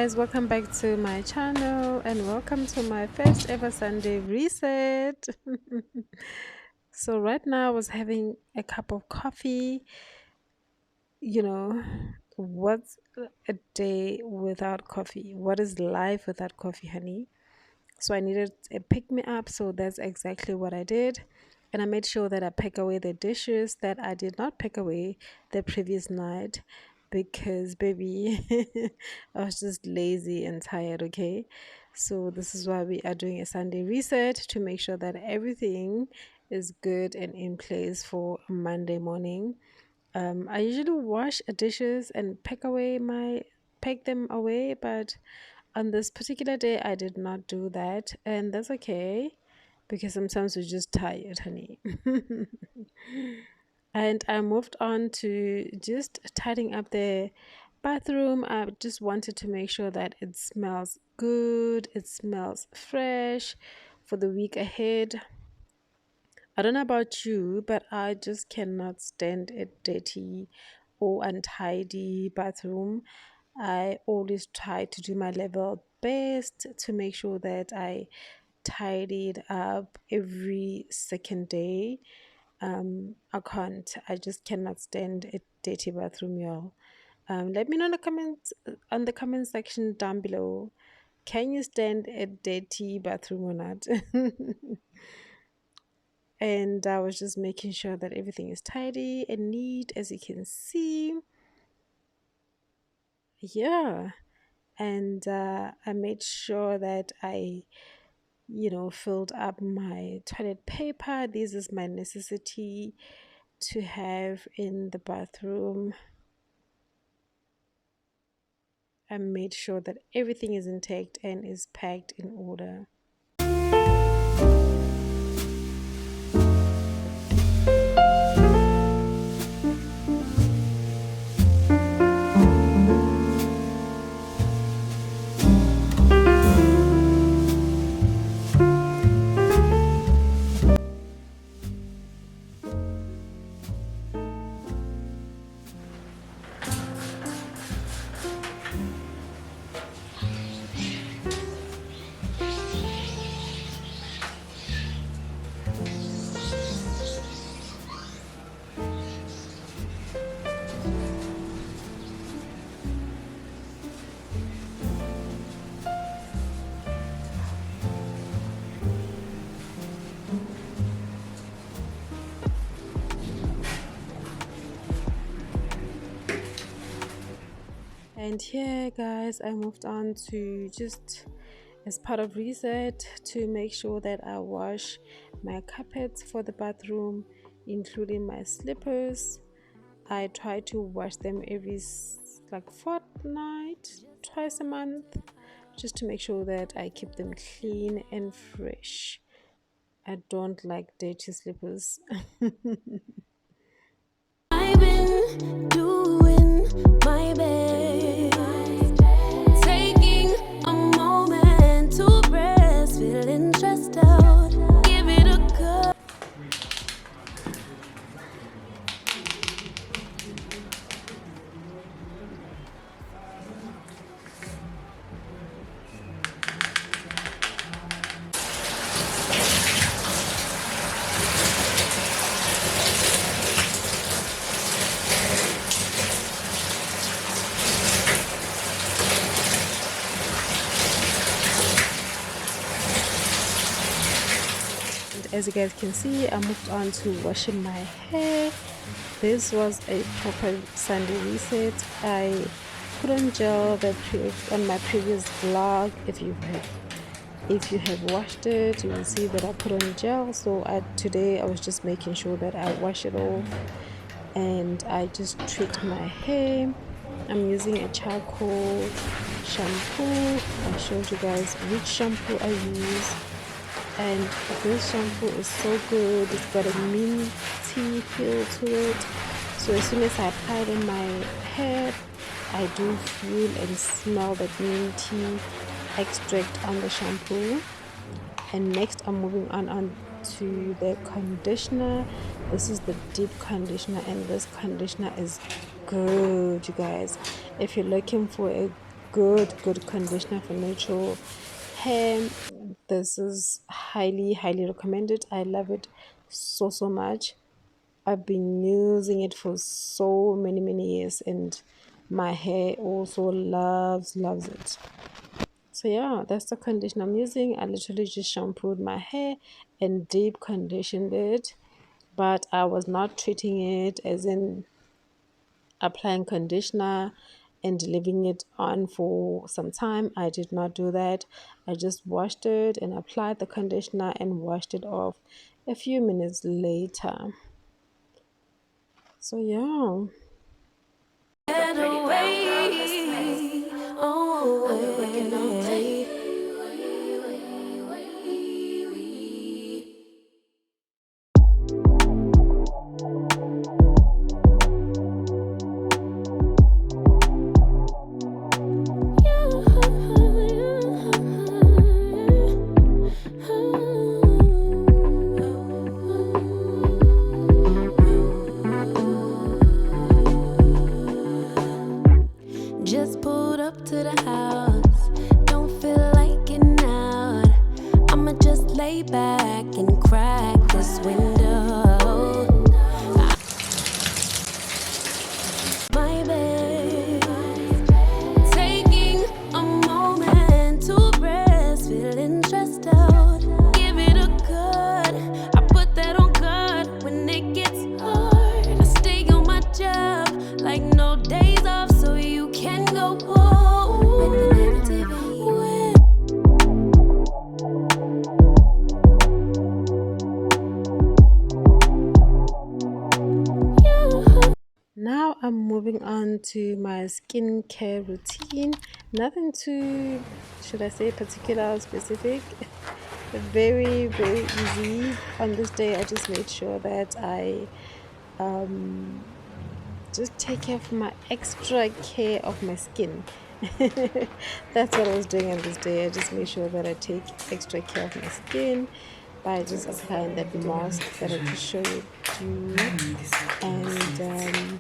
guys, welcome back to my channel and welcome to my first ever Sunday reset. So right now I was having a cup of coffee. You know, what's a day without coffee? What is life without coffee, honey? So I needed a pick me up, so that's exactly what I did. And I made sure that I pack away the dishes that I did not pack away the previous night because, baby, I was just lazy and tired, okay? So this is why we are doing a Sunday reset to make sure that everything is good and in place for Monday morning. I usually wash dishes and pack them away, but on this particular day I did not do that, and that's okay because sometimes we're just tired, honey. And I moved on to just tidying up the bathroom. I just wanted to make sure that it smells good, it smells fresh for the week ahead. I don't know about you, but I just cannot stand a dirty or untidy bathroom. I always try to do my level best to make sure that I tidy it up every second day. I can't. I just cannot stand a dirty bathroom, y'all. Let me know in the comments on the comment section down below. Can you stand a dirty bathroom or not? And I was just making sure that everything is tidy and neat, as you can see. Yeah, and I made sure that I filled up my toilet paper. This is my necessity to have in the bathroom. I made sure that everything is intact and is packed in order. And here, guys, I moved on to just as part of reset to make sure that I wash my carpets for the bathroom, including my slippers. I try to wash them every like fortnight, twice a month, just to make sure that I keep them clean and fresh. I don't like dirty slippers. I've been doing my best, taking a moment to rest, feeling stressed out, give it a go. As you guys can see, I moved on to washing my hair. This was a proper Sunday reset. I put on gel on my previous vlog. If you have watched it, you will see that I put on gel. So today I was just making sure that I wash it off and I just treat my hair. I'm using a charcoal shampoo. I showed you guys which shampoo I use, and this shampoo is so good. It's got a minty feel to it, so as soon as I apply it in my hair, I do feel and smell that minty extract on the shampoo. And next I'm moving on to the conditioner. This is the deep conditioner, and this conditioner is good, you guys. If you're looking for a good conditioner for natural hair. This is highly recommended. I love it so much. I've been using it for so many years, and my hair also loves it. So yeah, that's the conditioner I'm using. I literally just shampooed my hair and deep conditioned it, but I was not treating it as in applying conditioner and leaving it on for some time. I did not do that. I just washed it and applied the conditioner and washed it off a few minutes later. So yeah. Get away. Oh, away. Just pulled up to the house. Don't feel like getting out. I'ma just lay back and crack this window. My bed. Taking a moment to rest. Feeling stressed out. Give it a good. I put that on God when it gets hard. I stay on my job like no days off, so you can go home with the negativity. Now I'm moving on to my skincare routine. Nothing too, should I say, particular or specific. Very easy. On this day, I just made sure that I just take care of my extra care of my skin. That's what I was doing on this day. I just made sure that I take extra care of my skin by just applying that mask that I just showed you, and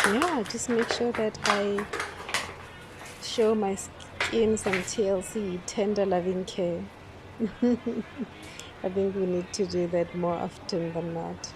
yeah, just make sure that I show my skin some TLC, tender loving care. I think we need to do that more often than not.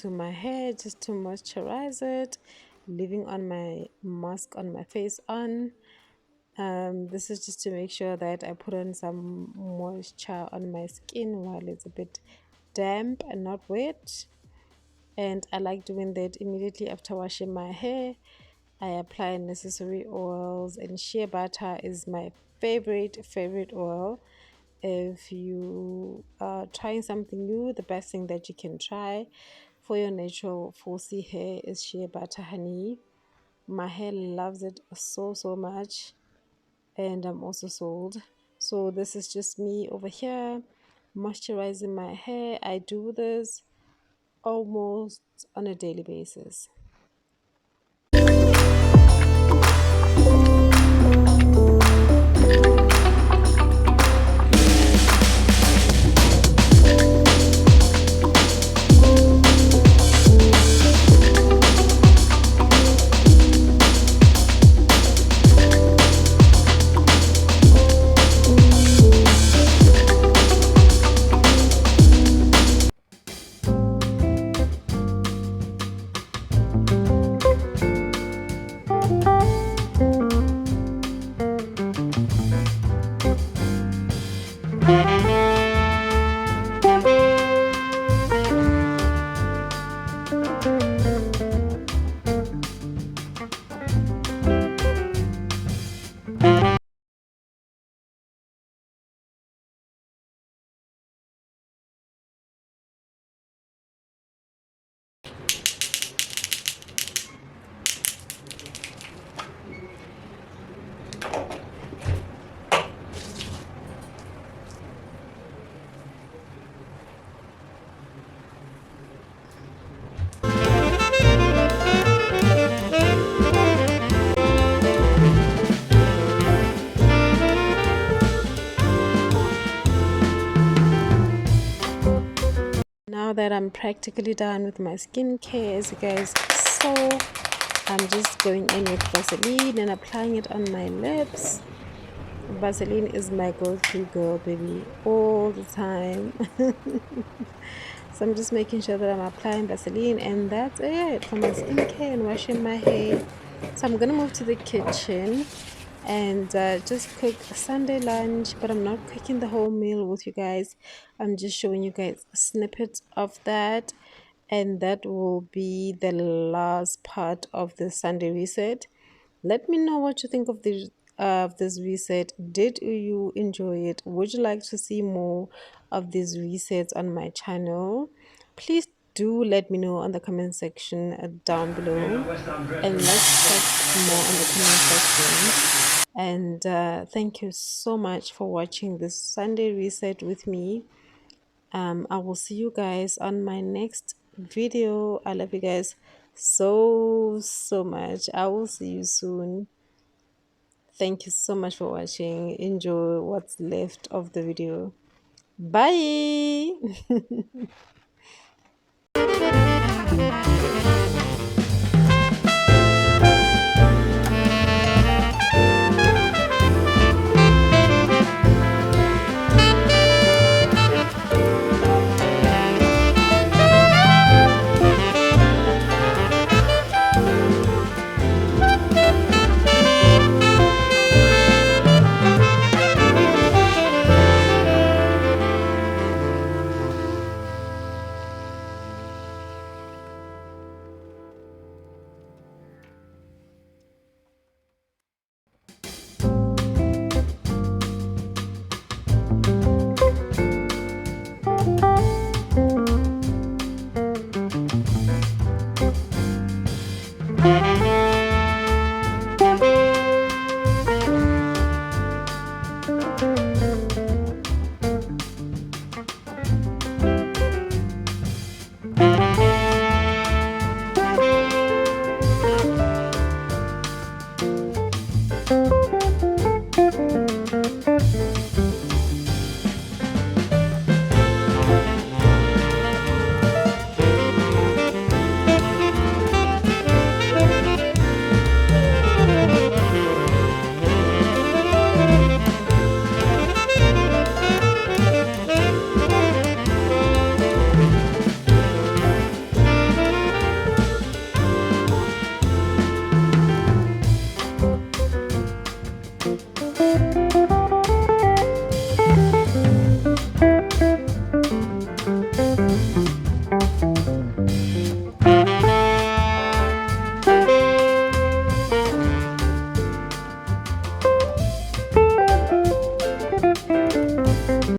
into my hair just to moisturize it, leaving on my mask on my face on. This is just to make sure that I put on some moisture on my skin while it's a bit damp and not wet. And I like doing that immediately after washing my hair. I apply necessary oils, and shea butter is my favorite oil. If you are trying something new, the best thing that you can try for your natural fussy hair is shea butter honey. My hair loves it so much, and I'm also sold. So this is just me over here moisturizing my hair. I do this almost on a daily basis. Now that I'm practically done with my skincare, as you guys saw, I'm just going in with Vaseline and applying it on my lips. Vaseline is my go-to girl, baby, all the time. So I'm just making sure that I'm applying Vaseline, and that's it for my skincare and washing my hair. So I'm gonna move to the kitchen and just cook a Sunday lunch, but I'm not cooking the whole meal with you guys. I'm just showing you guys a snippet of that, and that will be the last part of the Sunday reset. Let me know what you think of this reset. Did you enjoy it? Would you like to see more of these resets on my channel? Please do let me know on the comment section down below, and let's talk more on the comment section. And thank you so much for watching this Sunday reset with me. I will see you guys on my next video. I love you guys so much. I will see you soon. Thank you so much for watching. Enjoy what's left of the video. Bye.